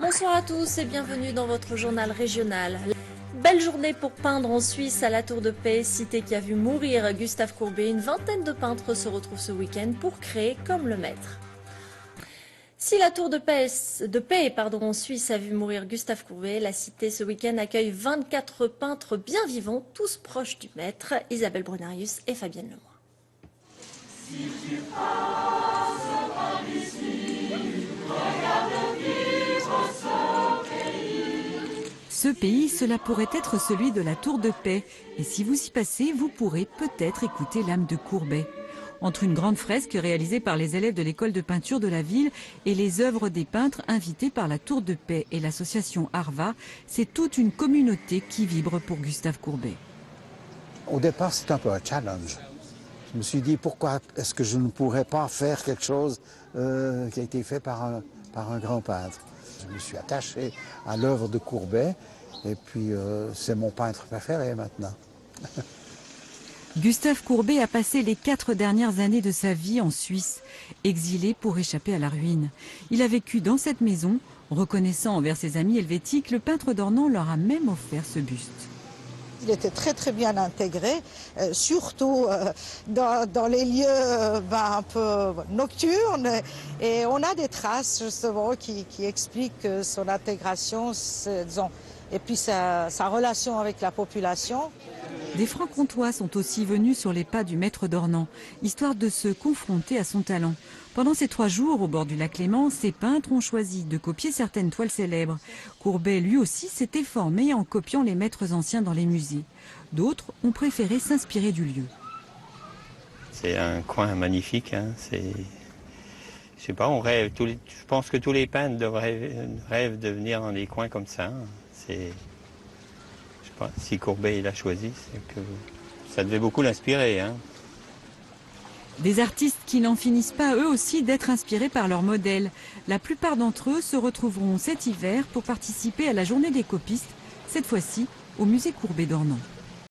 Bonsoir à tous et bienvenue dans votre journal régional. Belle journée pour peindre en Suisse à la Tour de Paix, cité qui a vu mourir Gustave Courbet. Une vingtaine de peintres se retrouvent ce week-end pour créer comme le maître. Si la Tour de Paix en Suisse a vu mourir Gustave Courbet, la cité ce week-end accueille 24 peintres bien vivants, tous proches du maître, Isabelle Brunarius et Fabienne Lemoyne. Si tu passes par ici, regarde vivre ce pays. Ce pays, cela pourrait être celui de la Tour de Paix. Et si vous y passez, vous pourrez peut-être écouter l'âme de Courbet. Entre une grande fresque réalisée par les élèves de l'école de peinture de la ville et les œuvres des peintres invités par la Tour de Paix et l'association Arva, c'est toute une communauté qui vibre pour Gustave Courbet. Au départ, c'est un peu un challenge. Je me suis dit, pourquoi est-ce que je ne pourrais pas faire quelque chose qui a été fait par un grand peintre. Je me suis attaché à l'œuvre de Courbet et puis c'est mon peintre préféré maintenant. Gustave Courbet a passé les 4 dernières années de sa vie en Suisse, exilé pour échapper à la ruine. Il a vécu dans cette maison. Reconnaissant envers ses amis helvétiques, le peintre d'Ornans leur a même offert ce buste. Il était très très bien intégré, surtout dans les lieux un peu nocturnes. Et on a des traces justement qui expliquent son intégration, disons, et puis sa relation avec la population. Des Francs-Comtois sont aussi venus sur les pas du maître d'Ornans, histoire de se confronter à son talent. Pendant ces 3 jours, au bord du lac Léman, ces peintres ont choisi de copier certaines toiles célèbres. Courbet, lui aussi, s'était formé en copiant les maîtres anciens dans les musées. D'autres ont préféré s'inspirer du lieu. C'est un coin magnifique, hein. Je sais pas, on rêve. Je pense que tous les peintres rêvent de venir dans des coins comme ça. Je sais pas, si Courbet l'a choisi, c'est que ça devait beaucoup l'inspirer, hein. Des artistes qui n'en finissent pas eux aussi d'être inspirés par leurs modèles. La plupart d'entre eux se retrouveront cet hiver pour participer à la journée des copistes, cette fois-ci au musée Courbet d'Ornans.